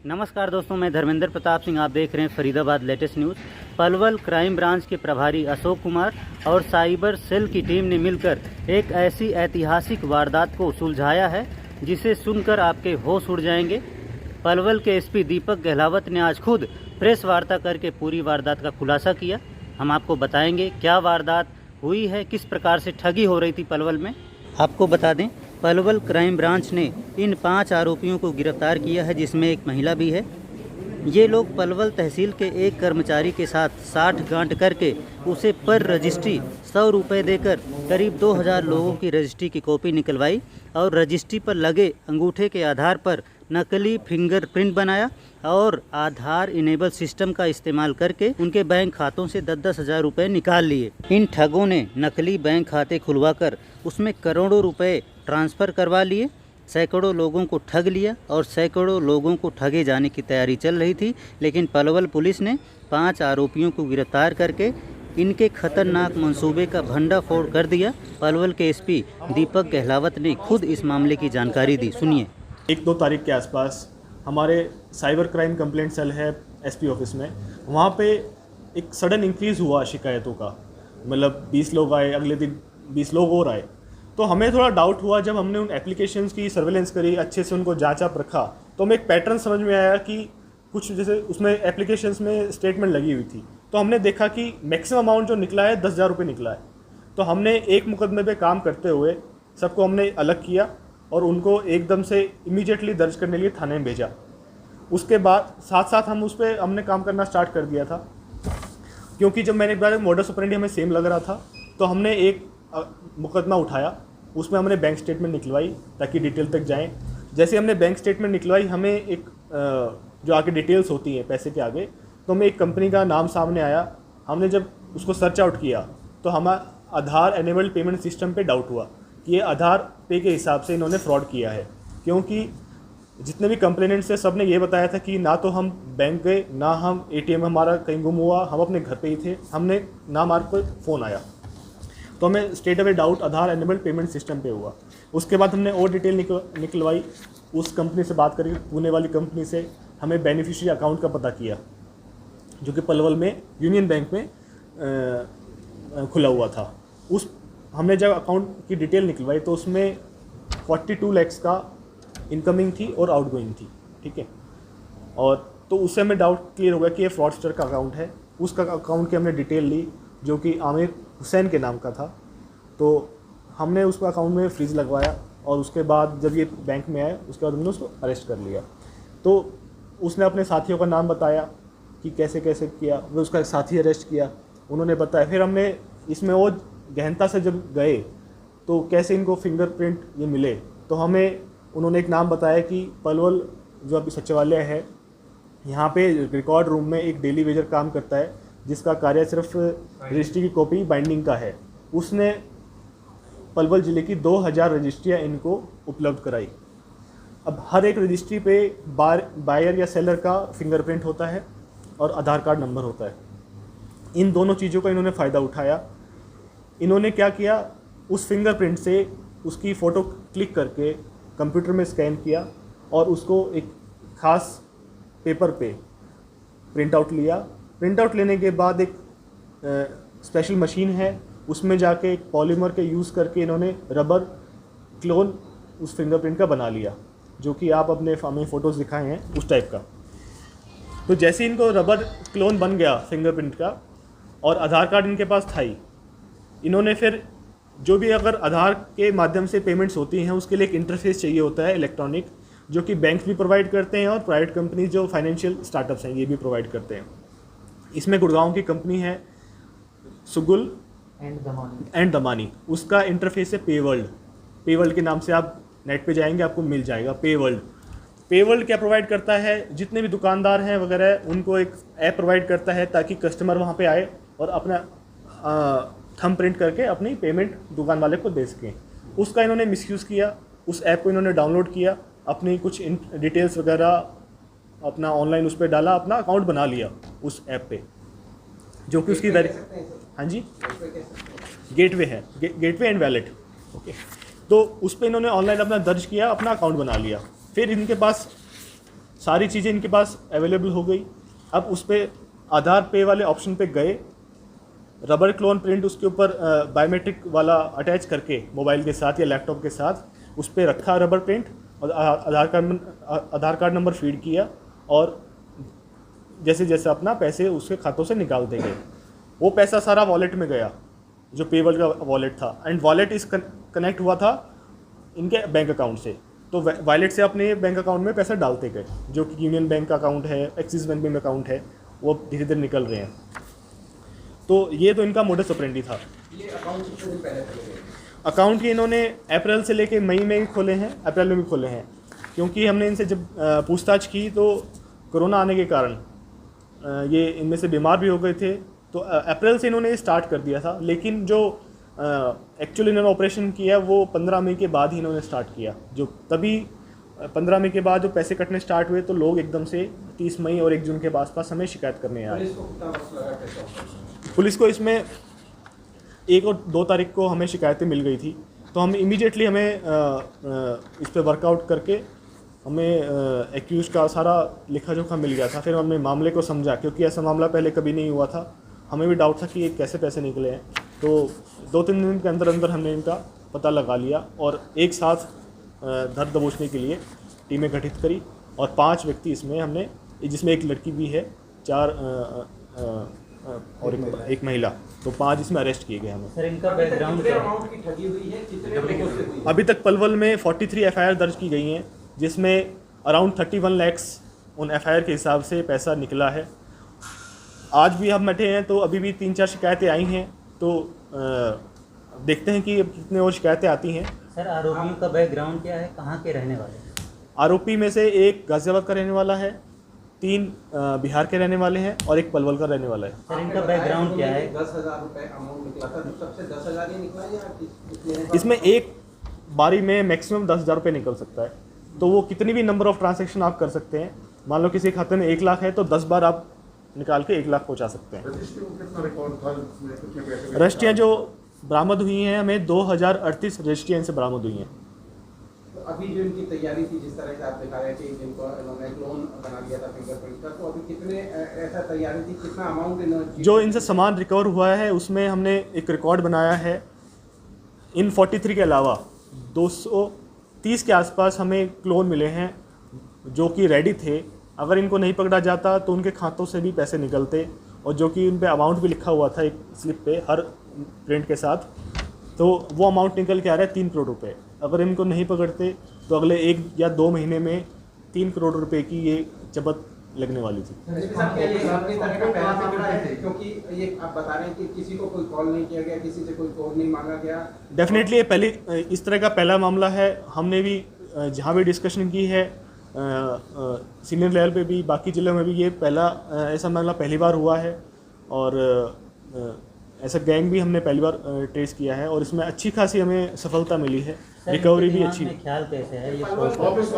नमस्कार दोस्तों, मैं धर्मेंद्र प्रताप सिंह। आप देख रहे हैं Faridabad latest news. Palwal crime branch के प्रभारी अशोक कुमार और साइबर सेल की टीम ने मिलकर एक ऐसी ऐतिहासिक वारदात को सुलझाया है जिसे सुनकर आपके होश उड़ जाएंगे। पलवल के एसपी दीपक गहलावत ने आज खुद प्रेस वार्ता करके पूरी वारदात का खुलासा किया। हम आपको बताएंगे क्या वारदात हुई है, किस प्रकार से ठगी हो रही थी पलवल में। आपको बता दें, पलवल क्राइम ब्रांच ने इन 5 आरोपियों को गिरफ्तार किया है, जिसमें एक महिला भी है। ये लोग पलवल तहसील के एक कर्मचारी के साथ 60 गांठ करके उसे पर रजिस्ट्री 100 रुपये देकर करीब 2000 लोगों की रजिस्ट्री की कॉपी निकलवाई और रजिस्ट्री पर लगे अंगूठे के आधार पर नकली फिंगरप्रिंट बनाया और आधार इनेबल सिस्टम का इस्तेमाल करके उनके बैंक खातों से 10-10 हज़ार रुपये निकाल लिए। इन ठगों ने नकली बैंक खाते खुलवाकर उसमें करोड़ों रुपए ट्रांसफ़र करवा लिए, सैकड़ों लोगों को ठग लिया और सैकड़ों लोगों को ठगे जाने की तैयारी चल रही थी। लेकिन पलवल पुलिस ने 5 आरोपियों को गिरफ्तार करके इनके खतरनाक मंसूबे का भंडाफोड़ कर दिया। पलवल के एसपी दीपक गहलावत ने खुद इस मामले की जानकारी दी। सुनिए। 1-2 तारीख के आसपास हमारे साइबर क्राइम कंप्लेंट सेल है एसपी ऑफिस में, वहाँ पे एक सडन इंक्रीज़ हुआ शिकायतों का। मतलब 20 लोग आए, अगले दिन 20 लोग और आए। तो हमें थोड़ा डाउट हुआ जब हमने उन एप्लीकेशंस की सर्वेलेंस करी, अच्छे से उनको जांचा रखा, तो हमें एक पैटर्न समझ में आया कि कुछ जैसे उसमें एप्लीकेशंस में स्टेटमेंट लगी हुई थी। तो हमने देखा कि मैक्सिमम अमाउंट जो निकला है 10,000 रुपये निकला है। तो हमने एक मुकदमे पे काम करते हुए सबको हमने अलग किया और उनको एकदम से इमीडिएटली दर्ज करने के लिए थाने में भेजा। उसके बाद साथ साथ हम उस पर हमने काम करना स्टार्ट कर दिया था, क्योंकि जब मैंने एक बार मोडस ऑपरेंडी हमें सेम लग रहा था, तो हमने एक मुकदमा उठाया, उसमें हमने बैंक स्टेटमेंट निकलवाई ताकि डिटेल तक जाएं। जैसे हमने बैंक स्टेटमेंट निकलवाई, हमें एक जो आगे डिटेल्स होती हैं पैसे के आगे, तो हमें एक कंपनी का नाम सामने आया। हमने जब उसको सर्च आउट किया तो हमें आधार एनेबल्ड पेमेंट सिस्टम पे डाउट हुआ कि ये आधार पे के हिसाब से इन्होंने फ्रॉड किया है, क्योंकि जितने भी कंप्लेनेंट्स थे सब ने ये बताया था कि ना तो हम बैंक गए, ना हम एटीएम हमारा कहीं गुम हुआ, हम अपने घर पे ही थे, हमने ना हमारे को फ़ोन आया। तो हमें स्ट्रेट अवे डाउट आधार एनेबल्ड पेमेंट सिस्टम पे हुआ। उसके बाद हमने और डिटेल निकलवाई, उस कंपनी से बात करी, पुणे वाली कंपनी से हमें बेनिफिशियरी अकाउंट का पता किया जो कि पलवल में यूनियन बैंक में खुला हुआ था। उस हमने जब अकाउंट की डिटेल निकलवाई तो उसमें 42 लाख का इनकमिंग थी और आउटगोइंग थी, ठीक है। और तो उससे हमें डाउट क्लियर हो गया कि ये फ्रॉडस्टर का अकाउंट है। उसका अकाउंट की हमने डिटेल ली जो कि आमिर हुसैन के नाम का था। तो हमने उसको अकाउंट में फ्रीज लगवाया और उसके बाद जब ये बैंक में आया उसके बाद हमने उसको अरेस्ट कर लिया। तो उसने अपने साथियों का नाम बताया कि कैसे कैसे किया, वो उसका साथी अरेस्ट किया, उन्होंने बताया। फिर हमने इसमें और गहनता से जब गए तो कैसे इनको फिंगरप्रिंट ये मिले, तो हमें उन्होंने एक नाम बताया कि पलवल जो अभी सचिवालय है, यहाँ पे रिकॉर्ड रूम में एक डेली वेजर काम करता है जिसका कार्य सिर्फ रजिस्ट्री की कॉपी बाइंडिंग का है। उसने पलवल ज़िले की 2000 रजिस्ट्रियाँ इनको उपलब्ध कराई। अब हर एक रजिस्ट्री पे बायर या सेलर का फिंगरप्रिंट होता है और आधार कार्ड नंबर होता है। इन दोनों चीज़ों का इन्होंने फ़ायदा उठाया। इन्होंने क्या किया, उस फिंगरप्रिंट से उसकी फ़ोटो क्लिक करके कंप्यूटर में स्कैन किया और उसको एक ख़ास पेपर पे प्रिंट आउट लिया। प्रिंट आउट लेने के बाद एक स्पेशल मशीन है, उसमें जाके एक पॉलीमर के यूज़ करके इन्होंने रबर क्लोन उस फिंगरप्रिंट का बना लिया, जो कि आप अपने हमें फ़ोटोज़ दिखाए हैं उस टाइप का। तो जैसे इनको रबर क्लोन बन गया फिंगरप्रिंट का और आधार कार्ड इनके पास था ही, इन्होंने फिर जो भी अगर आधार के माध्यम से पेमेंट्स होती हैं उसके लिए एक इंटरफेस चाहिए होता है इलेक्ट्रॉनिक, जो कि बैंक भी प्रोवाइड करते हैं और प्राइवेट कंपनी जो फाइनेंशियल स्टार्टअप्स हैं ये भी प्रोवाइड करते हैं। इसमें गुड़गांव की कंपनी है सुगुल एंड दमानी, उसका इंटरफेस है पेवर्ल्ड। पेवर्ल्ड के नाम से आप नेट पे जाएंगे आपको मिल जाएगा पेवर्ल्ड क्या प्रोवाइड करता है, जितने भी दुकानदार हैं वगैरह उनको एक ऐप प्रोवाइड करता है ताकि कस्टमर वहाँ पे आए और अपना थंब प्रिंट करके अपनी पेमेंट दुकान वाले को दे सकें। उसका इन्होंने मिसयूज़ किया, उस ऐप को इन्होंने डाउनलोड किया, अपनी कुछ डिटेल्स वगैरह अपना ऑनलाइन उस पर डाला, अपना अकाउंट बना लिया उस ऐप पे, जो कि उसकी हाँ जी गेटवे है, गेटवे एंड वैलेट, ओके। तो उस पर इन्होंने ऑनलाइन अपना दर्ज किया, अपना अकाउंट बना लिया। फिर इनके पास सारी चीज़ें इनके पास अवेलेबल हो गई। अब उस पर आधार पे वाले ऑप्शन पे गए, रबर क्लोन प्रिंट उसके ऊपर बायोमेट्रिक वाला अटैच करके मोबाइल के साथ या लैपटॉप के साथ उस पर रखा रबर प्रिंट, और आधार कार्ड नंबर फीड किया, और जैसे जैसे अपना पैसे उसके खातों से निकालते गए। वो पैसा सारा वॉलेट में गया, जो पेबल का वॉलेट था, एंड वॉलेट इस कनेक्ट हुआ था इनके बैंक अकाउंट से। तो वॉलेट से अपने बैंक अकाउंट में पैसा डालते गए, जो कि यूनियन बैंक का अकाउंट है, एक्सिस बैंक में अकाउंट है, वो धीरे धीरे निकल रहे हैं। तो ये तो इनका मोडस ऑपरेंडी था। ये अकाउंट कितने दिन पहले खोले गए? अकाउंट ये इन्होंने अप्रैल से लेके मई में भी खोले हैं, अप्रैल में भी खोले हैं, क्योंकि हमने इनसे जब पूछताछ की तो कोरोना आने के कारण ये इनमें से बीमार भी हो गए थे। तो अप्रैल से इन्होंने स्टार्ट कर दिया था, लेकिन जो एक्चुअली इन्होंने ऑपरेशन किया वो 15 मई के बाद ही इन्होंने स्टार्ट किया। जो तभी 15 मई के बाद जो पैसे कटने स्टार्ट हुए तो लोग एकदम से 30 मई और 1 जून के आसपास हमें शिकायत करने आए। पुलिस को कितना वक्त लगा कैसे ऑपरेशन? पुलिस को इसमें 1 और 2 तारीख को हमें शिकायतें मिल गई थी, तो हम इमीडिएटली हमें इस पर वर्कआउट करके हमें एक्यूज का सारा लिखा जोखा मिल गया था। फिर हमने मामले को समझा, क्योंकि ऐसा मामला पहले कभी नहीं हुआ था। हमें भी डाउट था कि ये कैसे पैसे निकले हैं। तो 2-3 दिन के अंदर अंदर हमने इनका पता लगा लिया और एक साथ धर दबोचने के लिए टीमें गठित करी, और 5 व्यक्ति इसमें हमने, जिसमें एक लड़की भी है, 4 और एक महिला, तो 5 इसमें अरेस्ट किए गए हमें। सर इनका बैकग्राउंड कितने क्या है? अमाउंट की ठगी हुई है, कितने लोगों से हुई है? अभी तक पलवल में 43 एफआईआर दर्ज की गई हैं, जिसमें अराउंड 31 लाख उन एफआईआर के हिसाब से पैसा निकला है। आज भी हम बैठे हैं तो अभी भी 3-4 शिकायतें आई हैं, तो देखते हैं कि अब कितने और शिकायतें आती हैं। सर आरोपियों का बैकग्राउंड क्या है, कहाँ के रहने वाले हैं? आरोपी में से एक गाजियाबाद का रहने वाला है, 3 बिहार के रहने वाले हैं और एक पलवल का रहने वाला है। सर इनका बैकग्राउंड क्या है? 10,000 रुपए अमाउंट निकला था, तो सबसे 10,000 ही निकला या कितने? इसमें एक बारी में मैक्सिमम 10,000 रुपये निकल सकता है। तो वो कितनी भी नंबर ऑफ ट्रांजैक्शन आप कर सकते हैं। मान लो किसी खाते में 1 लाख है तो 10 बार आप निकाल के 1 लाख पहुंचा सकते हैं। रजिस्ट्रियाँ जो बरामद हुई हैं, हमें 2038 रजिस्ट्रियाँ इनसे बरामद हुई हैं। तो अभी जो इनकी तैयारी थी, जिस तरह से आप दिखा रहे थे, जिनको इन्होंने क्लोन बना लिया था फिंगरप्रिंट का, तो अभी कितने ऐसा तैयारी थी, कितना अमाउंट इन्होंने? जो इनसे सामान रिकवर हुआ है उसमें हमने एक रिकॉर्ड बनाया है। इन 43 के अलावा 230 के आसपास हमें क्लोन मिले हैं जो कि रेडी थे। अगर इनको नहीं पकड़ा जाता तो उनके खातों से भी पैसे निकलते, और जो कि उन पे अमाउंट भी लिखा हुआ था एक स्लिप पे हर प्रिंट के साथ, तो वो अमाउंट निकल के आ रहा है 3 करोड़ रुपए। अगर इनको नहीं पकड़ते तो अगले 1 या 2 महीने में 3 करोड़ रुपए की ये चबत लगने वाली थी। क्योंकि ये आप बता रहे हैं कि किसी को कोई कॉल नहीं किया गया, किसी से कोई कोड नहीं मांगा गया। डेफिनेटली ये पहले इस तरह का पहला मामला है। हमने भी जहाँ भी डिस्कशन की है सीनियर लेवल पे भी, बाकी ज़िलों में भी, ये पहला ऐसा मामला पहली बार हुआ है। और ऐसा गैंग भी हमने पहली बार ट्रेस किया है और इसमें अच्छी खासी हमें सफलता मिली है। सर, रिकवरी इनके भी दिमाग अच्छी। में ख्याल कैसे है ये पलवल सोच?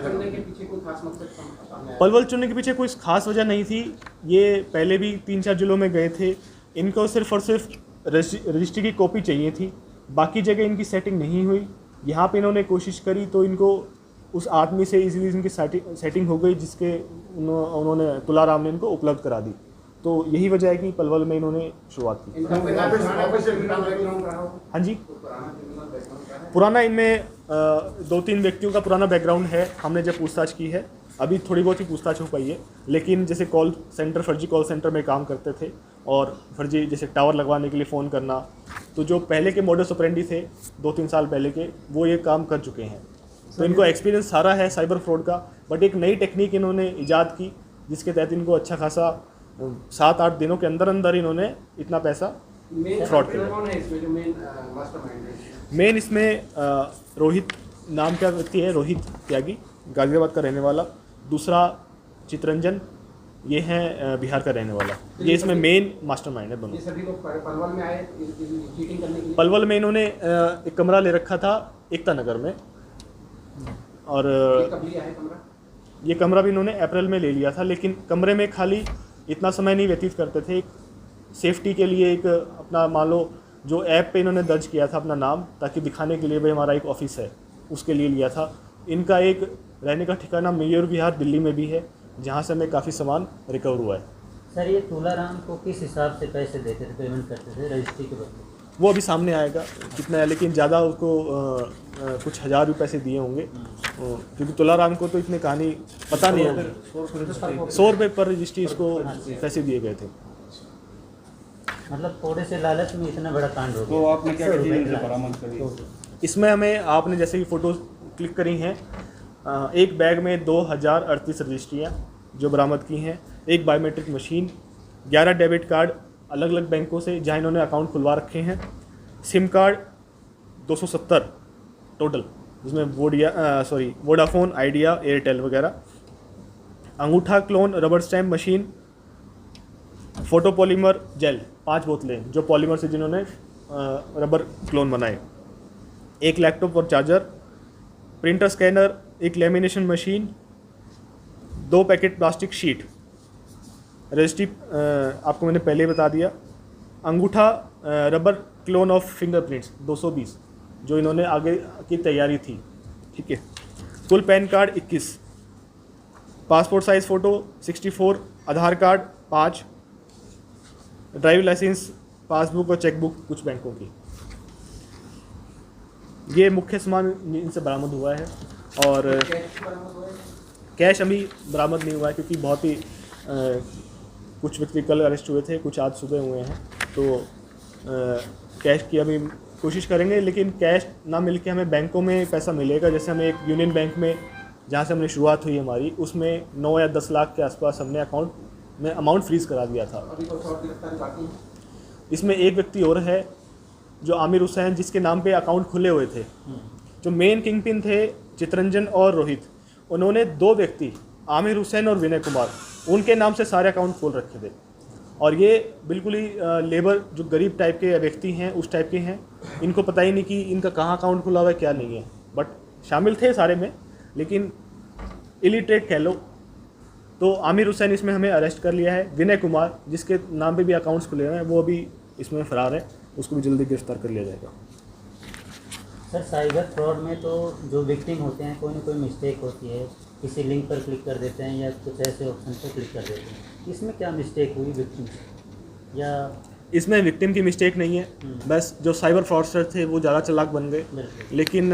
चुनने के पीछे कोई खास मकसद सामने आया? पलवल चुनने के पीछे कोई खास वजह नहीं थी। ये पहले भी 3-4 जिलों में गए थे। इनको सिर्फ और सिर्फ रजिस्ट्री की कॉपी चाहिए थी, बाकी जगह इनकी सेटिंग नहीं हुई। यहाँ पे इन्होंने कोशिश करी तो इनको उस आदमी से इजीली इनकी सेटिंग हो गई, जिसके उन्होंने तुलाराम ने इनको उपलब्ध करा दी। तो यही वजह है कि पलवल में इन्होंने शुरुआत की। इनका बैकग्राउंड रहा हो? हाँ जी, पुराना क्रिमिनल बैकग्राउंड रहा है? पुराना इनमें 2-3 व्यक्तियों का पुराना बैकग्राउंड है। हमने जब पूछताछ की है, अभी थोड़ी बहुत ही पूछताछ हो पाई है, लेकिन जैसे कॉल सेंटर, फर्जी कॉल सेंटर में काम करते थे और फर्जी जैसे टावर लगवाने के लिए फ़ोन करना, तो जो पहले के मोडस ऑपरेंडी थे 2-3 साल पहले के, वो ये काम कर चुके हैं। तो इनको एक्सपीरियंस सारा है साइबर फ्रॉड का, बट एक नई टेक्निक इन्होंने ईजाद की जिसके तहत इनको अच्छा खासा 7-8 दिनों के अंदर अंदर इन्होंने इतना पैसा फ्रॉड किया। कौन है इसमें जो मेन मास्टरमाइंड है? मेन इसमें रोहित नाम का व्यक्ति है, रोहित त्यागी, गाजियाबाद का रहने वाला। दूसरा चित्रंजन, ये है बिहार का रहने वाला। ये इसमें मेन मास्टरमाइंड है दोनों। ये सभी लोग पलवल में आए चीटिंग करने के लिए? पलवल में इन्होंने एक कमरा ले रखा था एकता नगर में, और ये कब लिया है कमरा? ये कमरा भी इन्होंने अप्रैल में ले लिया था, लेकिन कमरे में खाली इतना समय नहीं व्यतीत करते थे। एक सेफ्टी के लिए एक अपना, मान लो जो ऐप पे इन्होंने दर्ज किया था अपना नाम, ताकि दिखाने के लिए भाई हमारा एक ऑफिस है, उसके लिए लिया था। इनका एक रहने का ठिकाना मयूर विहार दिल्ली में भी है, जहाँ से हमें काफ़ी सामान रिकवर हुआ है। सर ये तुलाराम को किस हिसाब से पैसे देते थे, पेमेंट करते थे रजिस्ट्री के बदले? वो अभी सामने आएगा कितना है, लेकिन ज़्यादा उसको कुछ हज़ार रुपये पैसे दिए होंगे, क्योंकि तुलाराम को तो इतनी कहानी पता नहीं है। 100 रुपये पर रजिस्ट्री इसको पैसे दिए गए थे। मतलब थोड़े से लालच में इतना बड़ा कांड हो गया। तो आपने क्या क्या बरामद करी? इसमें हमें आपने जैसे कि फ़ोटो क्लिक करी हैं, एक बैग में 2038 रजिस्ट्रियाँ जो बरामद की हैं, एक बायोमेट्रिक मशीन, 11 डेबिट कार्ड अलग अलग बैंकों से जहाँ इन्होंने अकाउंट खुलवा रखे हैं, सिम कार्ड 270 टोटल, जिसमें वोडाफोन, आइडिया, एयरटेल वगैरह, अंगूठा clone, rubber stamp machine, photo polymer gel 5 बोतलें जो पॉलीमर से जिन्होंने रबर क्लोन बनाए, एक लैपटॉप और चार्जर, प्रिंटर स्कैनर, एक lamination machine, 2 packet plastic sheet, registry आपको मैंने पहले बता दिया, अंगूठा रबर क्लोन ऑफ फिंगरप्रिंट्स 220 जो इन्होंने आगे की तैयारी थी, ठीक है, कुल pan card 21, passport size photo 64, आधार कार्ड 5, ड्राइविंग लाइसेंस, पासबुक और चेकबुक कुछ बैंकों की। ये मुख्य सामान इनसे बरामद हुआ है। और कैश अभी बरामद नहीं हुआ है क्योंकि बहुत ही कुछ व्यक्ति कल अरेस्ट हुए थे, कुछ आज सुबह हुए हैं, तो कैश की अभी कोशिश करेंगे, लेकिन कैश ना मिल के हमें बैंकों में पैसा मिलेगा। जैसे हमें एक यूनियन बैंक में जहाँ से हमने शुरुआत हुई हमारी, उसमें 9 या 10 लाख के आसपास हमने अकाउंट में अमाउंट फ्रीज करा दिया था। अभी कुछ और गिरफ्तारी बाकी है? इसमें एक व्यक्ति और है जो आमिर हुसैन, जिसके नाम पे अकाउंट खुले हुए थे। जो मेन किंग पिन थे चित्रंजन और रोहित, उन्होंने 2 व्यक्ति आमिर हुसैन और विनय कुमार, उनके नाम से सारे अकाउंट खोल रखे थे। और ये बिल्कुल ही लेबर जो गरीब टाइप के व्यक्ति हैं उस टाइप के हैं, इनको पता ही नहीं कि इनका कहाँ अकाउंट खुला हुआ है क्या नहीं है, बट शामिल थे सारे में, लेकिन इलिटरेट कह लो। तो आमिर हुसैन इसमें हमें अरेस्ट कर लिया है। विनय कुमार जिसके नाम पे भी अकाउंट्स खुले हुए हैं वो अभी इसमें फ़रार है, उसको भी जल्दी गिरफ्तार कर लिया जाएगा। सर साइबर फ्रॉड में तो जो विक्टिम होते हैं कोई ना कोई मिस्टेक होती है, किसी लिंक पर क्लिक कर देते हैं या कुछ ऐसे ऑप्शन पर क्लिक कर देते हैं, इसमें क्या मिस्टेक हुई विक्टिम से? या इसमें विक्टिम की मिस्टेक नहीं है, बस जो साइबर फ्रॉडस्टर थे वो ज़्यादा चालाक बन गए, लेकिन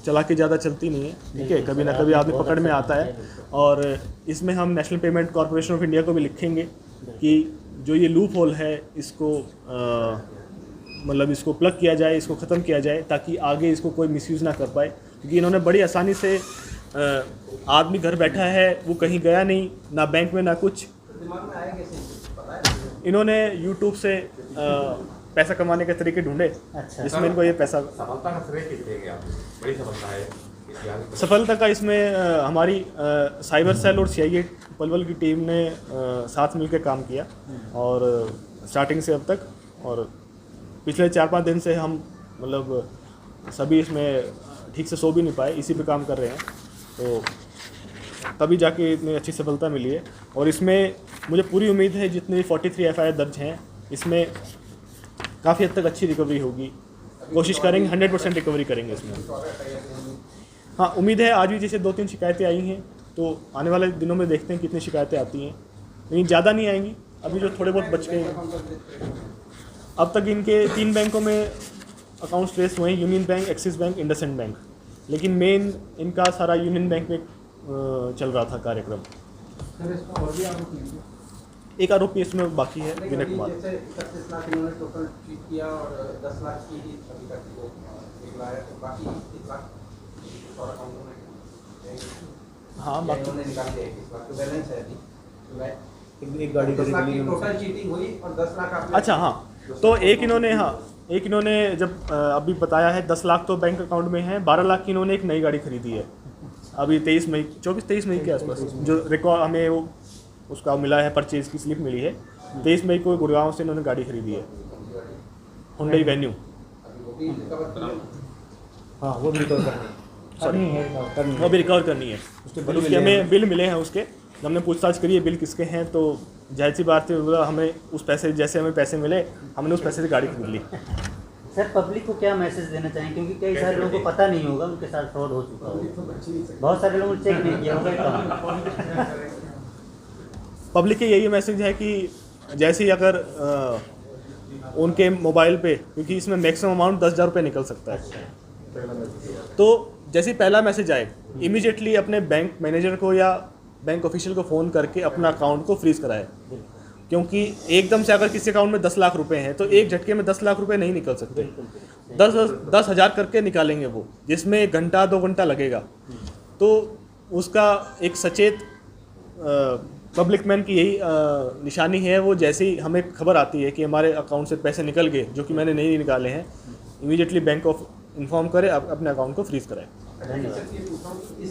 चालाकी ज़्यादा चलती नहीं है, ठीक है, कभी ना कभी आदमी पकड़ में आता है। और इसमें हम national payment corporation of India को भी लिखेंगे कि जो ये लूप होल है इसको मतलब इसको प्लग किया जाए, इसको ख़त्म किया जाए, ताकि आगे इसको कोई मिसयूज़ ना कर पाए। क्योंकि इन्होंने बड़ी आसानी से आदमी घर बैठा है, वो कहीं गया नहीं, ना बैंक में ना कुछ, दिमाग में आया कैसे पता है? इन्होंने यूट्यूब से पैसा कमाने के तरीके ढूंढे, अच्छा, जिसमें इनको ये पैसा सफलता का श्रेय किस देंगे आप? बड़ी सफलता है सफलता का इसमें हमारी साइबर सेल और सीआईए पलवल की टीम ने साथ मिलकर काम किया, और स्टार्टिंग से अब तक, और पिछले 4-5 दिन से हम मतलब सभी इसमें ठीक से सो भी नहीं पाए, इसी पे काम कर रहे हैं, तो तभी जाके इतनी अच्छी सफलता मिली है। और इसमें मुझे पूरी उम्मीद है जितनी 43 FIR दर्ज हैं इसमें काफ़ी हद तक अच्छी रिकवरी होगी, कोशिश करेंगे 100% रिकवरी करेंगे इसमें। हाँ, उम्मीद है। आज भी जैसे 2-3 शिकायतें आई हैं, तो आने वाले दिनों में देखते हैं कितनी शिकायतें आती हैं, लेकिन ज़्यादा नहीं आएंगी, अभी जो थोड़े बहुत बच गए हैं। अब तक इनके 3 बैंकों में अकाउंट्स ट्रेस हुए हैं, union bank, axis bank, IndusInd bank, लेकिन मेन इनका सारा यूनियन बैंक में चल रहा था कार्यक्रम। सर इसमें और भी आरोपी हैं? एक आरोपी इसमें बाकी है, विनय कुमार। जैसे 31 लाख इन्होंने टोटल चीट किया और 10 लाख की ही अभी तक वो निकलाया, तो बाकी 1 लाख और अकाउंटों में हाँ, बाकी इन्होंने निकाल दिया 21 लाख, तो बैलेंस है अभी। तो एक गाड़ी 10 लाख की टोटल चीटिंग हुई और 10 लाख आपने। अच्छा, हाँ, तो एक इन्होंने जब अभी बताया है 10 लाख तो बैंक अकाउंट में है, 12 लाख की इन्होंने एक नई गाड़ी खरीदी है अभी 23 मई के आसपास, जो रिकॉर्ड हमें वो उसका मिला है, परचेज की स्लिप मिली है। 23 मई को गुड़गांव से इन्होंने गाड़ी खरीदी है, हुंडई वेन्यू। अभी वो भी रिकवर किया। हाँ, वो भी रिकवर करनी है, वो भी रिकवर करनी है, और उसके हमें बिल मिले हैं उसके। जब हमने पूछताछ करी है बिल किसके हैं, तो जाहिर सी बात है हमें उस पैसे, जैसे हमें पैसे मिले हमने उस पैसे से गाड़ी खरीद ली। सर पब्लिक को क्या मैसेज देना चाहेंगे, क्योंकि कई सारे लोगों को पता नहीं होगा उनके साथ फ्रॉड हो चुका होगा, बहुत सारे लोगों ने चेक नहीं किया होगा। पब्लिक के यही मैसेज है कि जैसे ही अगर उनके मोबाइल पे, क्योंकि इसमें मैक्सिमम अमाउंट 10,000 रुपये निकल सकता है, तो जैसे ही पहला मैसेज आए इमीडिएटली अपने बैंक मैनेजर को या बैंक ऑफिशियल को फ़ोन करके अपना अकाउंट को फ्रीज़ कराए, क्योंकि एकदम से अगर किसी अकाउंट में 10 लाख रुपए हैं तो एक झटके में 10 लाख रुपए नहीं निकल सकते, 10,000 करके निकालेंगे वो, जिसमें 1 घंटा 2 घंटा लगेगा। तो उसका एक सचेत पब्लिक मैन की यही निशानी है, वो जैसे ही हमें खबर आती है कि हमारे अकाउंट से पैसे निकल गए जो कि मैंने नहीं निकाले हैं, इमीडिएटली बैंक ऑफ इन्फॉर्म करे, अपने अकाउंट को फ्रीज़ कराए। धन्यवाद। इस